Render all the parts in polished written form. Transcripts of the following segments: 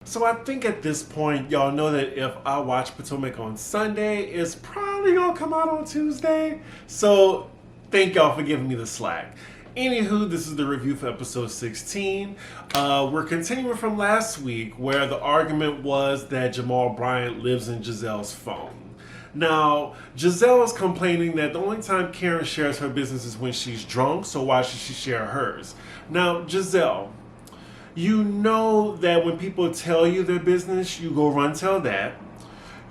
So I think at this point, y'all know that if I watch Potomac on Sunday, it's probably gonna come out on Tuesday. So thank y'all for giving me the slack. Anywho, this is the review for episode 16. We're continuing from last week where the argument was that Jamal Bryant lives in Giselle's phone. Now, Giselle is complaining that the only time Karen shares her business is when she's drunk, so why should she share hers? Now, Giselle, you know that when people tell you their business, you go run tell that.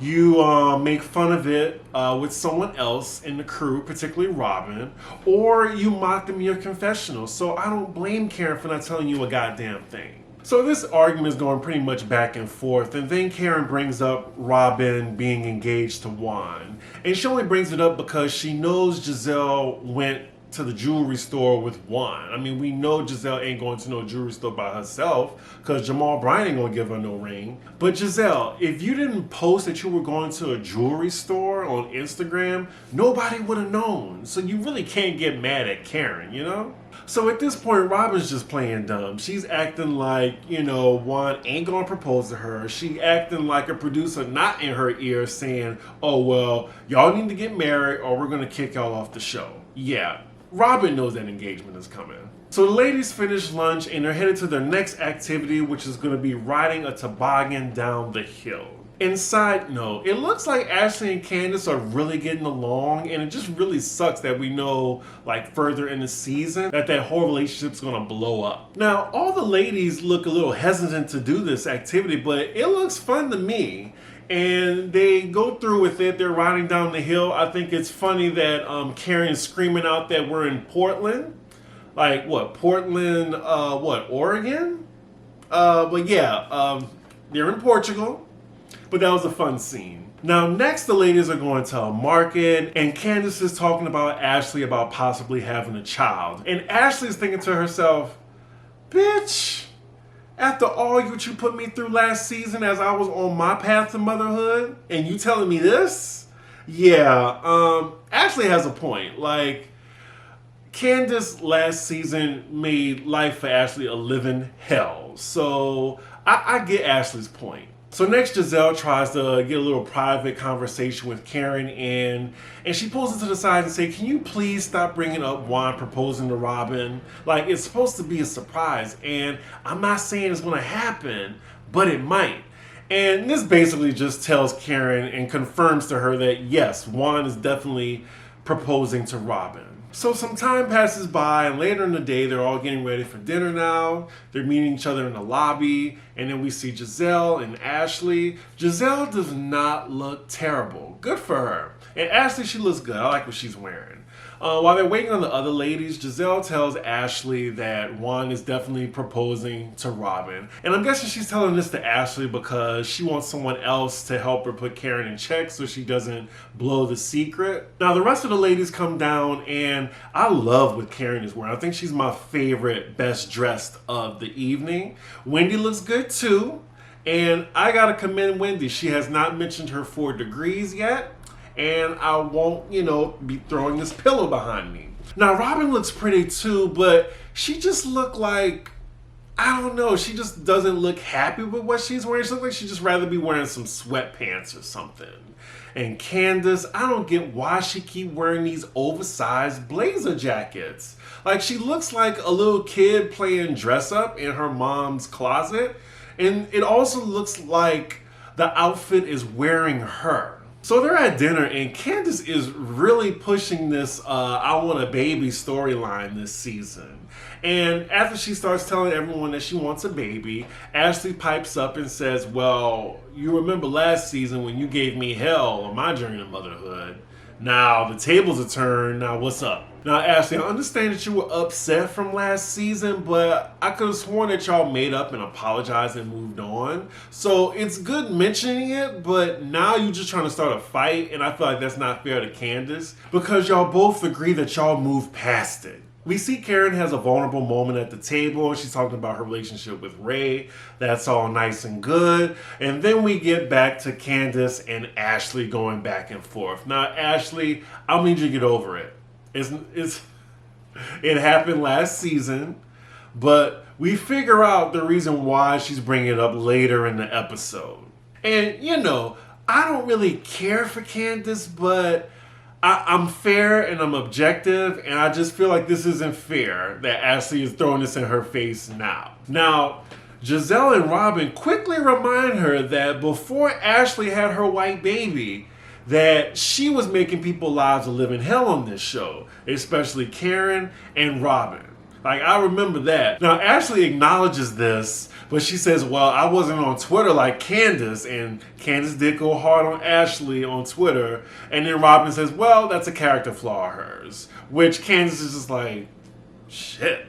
You make fun of it with someone else in the crew, particularly Robin, or you mock them in your confessional. So I don't blame Karen for not telling you a goddamn thing. So this argument is going pretty much back and forth, and then Karen brings up Robin being engaged to Juan. And she only brings it up because she knows Giselle went to the jewelry store with Juan. I mean, we know Giselle ain't going to no jewelry store by herself because Jamal Bryant ain't gonna give her no ring. But Giselle, if you didn't post that you were going to a jewelry store on Instagram, nobody would have known. So you really can't get mad at Karen, you know? So at this point, Robin's just playing dumb. She's acting like, Juan ain't gonna propose to her. She acting like a producer not in her ear saying, oh, well, y'all need to get married or we're gonna kick y'all off the show. Yeah, Robin knows that engagement is coming. So the ladies finish lunch and they're headed to their next activity, which is gonna be riding a toboggan down the hill. And side note, it looks like Ashley and Candace are really getting along, and it just really sucks that we know, like, further in the season that whole relationship's gonna blow up. Now, all the ladies look a little hesitant to do this activity, but it looks fun to me. And they go through with it. They're riding down the hill. I think it's funny that Karen is screaming out that we're in Portland. Like, what, Portland, Oregon? But yeah, they're in Portugal. But that was a fun scene. Now, next, the ladies are going to a market, and Candace is talking about Ashley about possibly having a child. And Ashley's thinking to herself, bitch, after all you put me through last season as I was on my path to motherhood, and you telling me this? Yeah, Ashley has a point. Like, Candace last season made life for Ashley a living hell. So I get Ashley's point. So next, Giselle tries to get a little private conversation with Karen, and she pulls her to the side and say, can you please stop bringing up Juan proposing to Robin? Like, it's supposed to be a surprise, and I'm not saying it's going to happen, but it might. And this basically just tells Karen and confirms to her that, yes, Juan is definitely proposing to Robin. So some time passes by, and later in the day, they're all getting ready for dinner now. They're meeting each other in the lobby, and then we see Giselle and Ashley. Giselle does not look terrible. Good for her. And Ashley, she looks good. I like what she's wearing. While they're waiting on the other ladies, Giselle tells Ashley that Juan is definitely proposing to Robin. And I'm guessing she's telling this to Ashley because she wants someone else to help her put Karen in check so she doesn't blow the secret. Now, the rest of the ladies come down, and I love what Karen is wearing. I think she's my favorite, best dressed of the evening. Wendy looks good too. And I gotta commend Wendy. She has not mentioned her 4 degrees yet. And I won't, be throwing this pillow behind me. Now, Robin looks pretty too, but she just looked like, I don't know, she just doesn't look happy with what she's wearing. She looks like she'd just rather be wearing some sweatpants or something. And Candace, I don't get why she keep wearing these oversized blazer jackets. Like, she looks like a little kid playing dress up in her mom's closet. And it also looks like the outfit is wearing her. So they're at dinner, and Candace is really pushing this I want a baby storyline this season. And after she starts telling everyone that she wants a baby, Ashley pipes up and says, well, you remember last season when you gave me hell on my journey to motherhood. Now the tables are turned. Now what's up? Now, Ashley, I understand that you were upset from last season, but I could have sworn that y'all made up and apologized and moved on. So it's good mentioning it, but now you're just trying to start a fight, and I feel like that's not fair to Candace because y'all both agree that y'all moved past it. We see Karen has a vulnerable moment at the table. She's talking about her relationship with Ray. That's all nice and good. And then we get back to Candace and Ashley going back and forth. Now, Ashley, I'll need you to get over it. It happened last season, but we figure out the reason why she's bringing it up later in the episode. And, you know, I don't really care for Candace, but I'm fair and I'm objective, and I just feel like this isn't fair that Ashley is throwing this in her face now. Now, Giselle and Robin quickly remind her that before Ashley had her white baby, that she was making people's lives a living hell on this show, especially Karen and Robin. Like, I remember that. Now, Ashley acknowledges this, but she says, well, I wasn't on Twitter like Candace, and Candace did go hard on Ashley on Twitter, and then Robin says, well, that's a character flaw of hers, which Candace is just like, shit.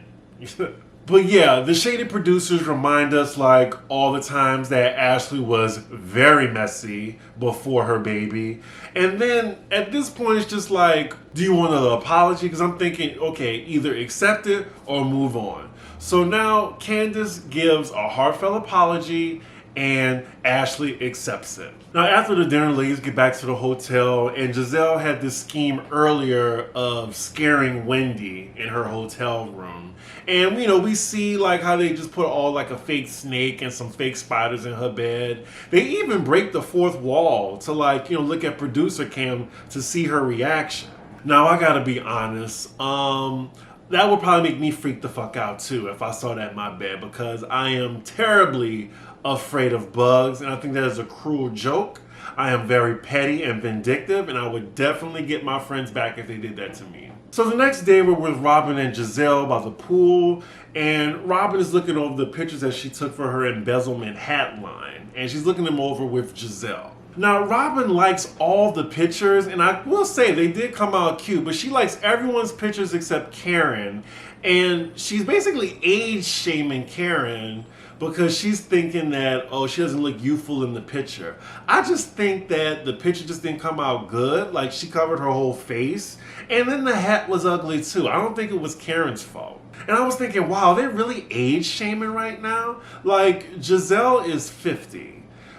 But yeah, the shady producers remind us like all the times that Ashley was very messy before her baby. And then at this point, it's just like, do you want an apology? Because I'm thinking, okay, either accept it or move on. So now Candace gives a heartfelt apology and Ashley accepts it. Now after the dinner, ladies get back to the hotel, and Giselle had this scheme earlier of scaring Wendy in her hotel room. And, you know, we see like how they just put all like a fake snake and some fake spiders in her bed. They even break the fourth wall to like, you know, look at producer Cam to see her reaction. Now I gotta be honest, that would probably make me freak the fuck out too if I saw that in my bed, because I am terribly afraid of bugs, and I think that is a cruel joke. I am very petty and vindictive, and I would definitely get my friends back if they did that to me. So the next day we're with Robin and Giselle by the pool, and Robin is looking over the pictures that she took for her embezzlement hat line, and she's looking them over with Giselle. Now, Robin likes all the pictures, and I will say they did come out cute, but she likes everyone's pictures except Karen, and she's basically age shaming Karen because she's thinking that, oh, she doesn't look youthful in the picture. I just think that the picture just didn't come out good. Like, she covered her whole face, and then the hat was ugly too. I don't think it was Karen's fault. And I was thinking, wow, they're really age shaming right now? Like, Giselle is 50.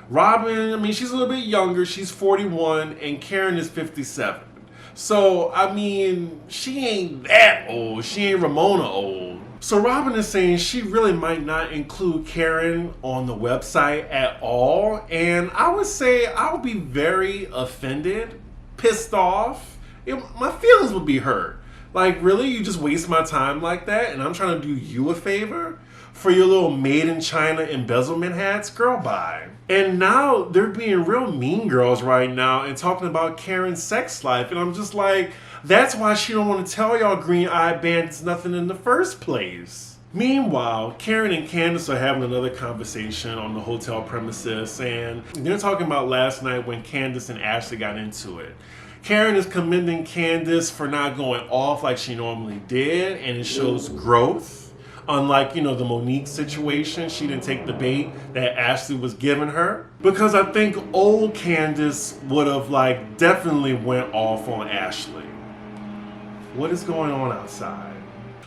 Robin, I mean, she's a little bit younger. She's 41, and Karen is 57. So, I mean, she ain't that old. She ain't Ramona old. So Robin is saying she really might not include Karen on the website at all. And I would say I would be very offended, pissed off. My feelings would be hurt. Like, really? You just waste my time like that? And I'm trying to do you a favor? For your little made in China embezzlement hats? Girl, bye. And now they're being real mean girls right now and talking about Karen's sex life. And I'm just like, that's why she don't want to tell y'all green-eyed bandits nothing in the first place. Meanwhile, Karen and Candace are having another conversation on the hotel premises, and they're talking about last night when Candace and Ashley got into it. Karen is commending Candace for not going off like she normally did, and it shows growth. Unlike, you know, the Monique situation, she didn't take the bait that Ashley was giving her. Because I think old Candace would have, like, definitely went off on Ashley. What is going on outside?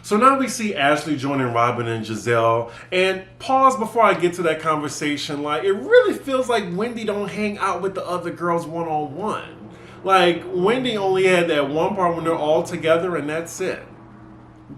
So now we see Ashley joining Robin and Giselle. And pause before I get to that conversation. Like, it really feels like Wendy don't hang out with the other girls one-on-one. Like, Wendy only had that one part when they're all together and that's it.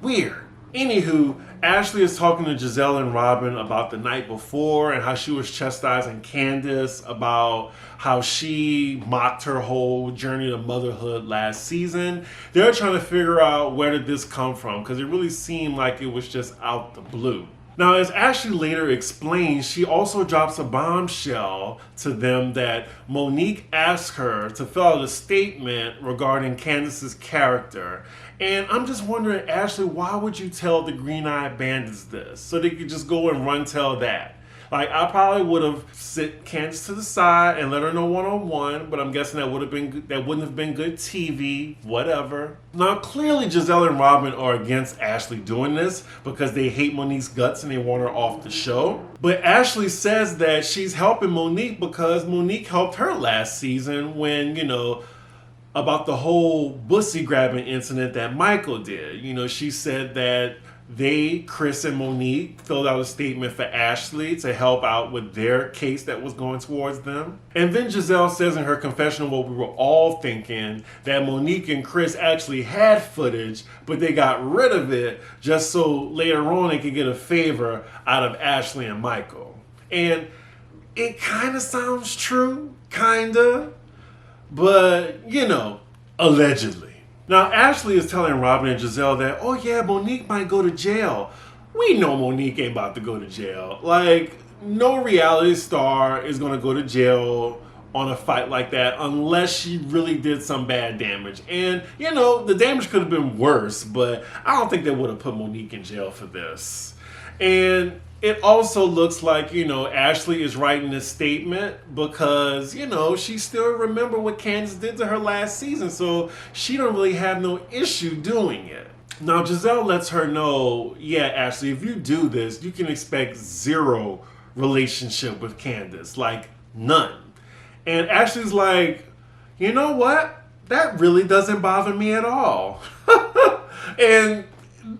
Weird. Anywho, Ashley is talking to Giselle and Robin about the night before and how she was chastising Candace about how she mocked her whole journey to motherhood last season. They're trying to figure out where did this come from, because it really seemed like it was just out the blue. Now, as Ashley later explains, she also drops a bombshell to them that Monique asked her to fill out a statement regarding Candace's character. And I'm just wondering, Ashley, why would you tell the Green-Eyed Bandits this? So they could just go and run tell that. Like, I probably would have sit Candace to the side and let her know one-on-one, but I'm guessing that wouldn't have been good TV, whatever. Now, clearly Giselle and Robin are against Ashley doing this because they hate Monique's guts and they want her off the show. But Ashley says that she's helping Monique because Monique helped her last season when, you know, about the whole bussy grabbing incident that Michael did. You know, she said that Chris and Monique, filled out a statement for Ashley to help out with their case that was going towards them. And then Giselle says in her confessional what we were all thinking, that Monique and Chris actually had footage, but they got rid of it just so later on they could get a favor out of Ashley and Michael. And it kind of sounds true, kinda, but allegedly. Now, Ashley is telling Robin and Giselle that, oh yeah, Monique might go to jail. We know Monique ain't about to go to jail. Like, no reality star is going to go to jail on a fight like that unless she really did some bad damage. And, the damage could have been worse, but I don't think they would have put Monique in jail for this. And it also looks like, Ashley is writing this statement because, she still remember what Candace did to her last season, so she don't really have no issue doing it. Now, Giselle lets her know, yeah, Ashley, if you do this, you can expect zero relationship with Candace, like none. And Ashley's like, you know what? That really doesn't bother me at all. And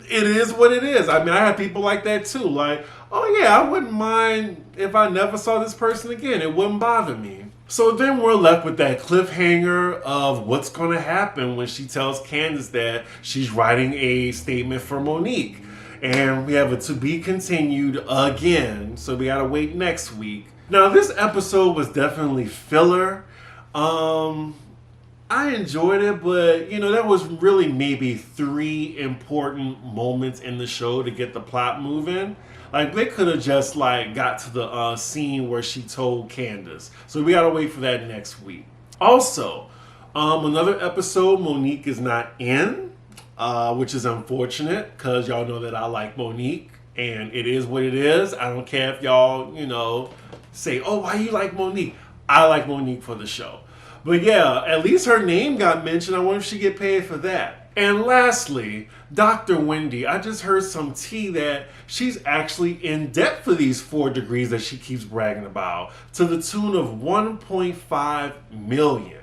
it is what it is. I mean, I have people like that too. Like, oh yeah, I wouldn't mind if I never saw this person again. It wouldn't bother me. So then we're left with that cliffhanger of what's going to happen when she tells Candace that she's writing a statement for Monique. And we have a to be continued again. So we got to wait next week. Now, this episode was definitely filler. I enjoyed it, but there was really maybe 3 important moments in the show to get the plot moving. Like, they could have just got to the scene where she told Candace. So we gotta wait for that next week. Also, another episode Monique is not in, which is unfortunate because y'all know that I like Monique, and it is what it is. I don't care if y'all say, oh, why you like Monique? I like Monique for the show. But yeah, at least her name got mentioned. I wonder if she get paid for that. And lastly, Dr. Wendy, I just heard some tea that she's actually in debt for these 4 degrees that she keeps bragging about, to the tune of $1.5 million.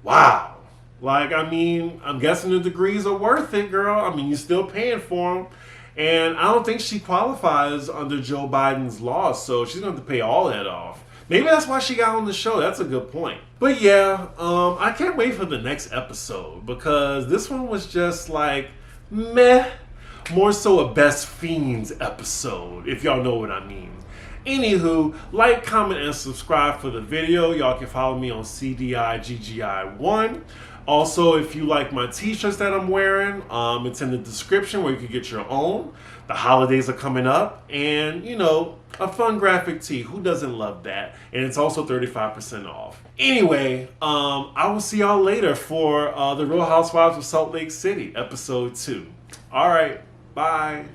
Wow. I'm guessing the degrees are worth it, girl. You're still paying for them. And I don't think she qualifies under Joe Biden's law, so she's going to have to pay all that off. Maybe that's why she got on the show. That's a good point. But yeah, I can't wait for the next episode because this one was just meh. More so a Best Fiends episode, if y'all know what I mean. Anywho, like, comment, and subscribe for the video. Y'all can follow me on Cdiggi1. Also, if you like my t-shirts that I'm wearing, it's in the description where you can get your own. The holidays are coming up, and a fun graphic tee. Who doesn't love that? And it's also 35% off. Anyway, I will see y'all later for the Real Housewives of Salt Lake City, episode 2. All right, bye.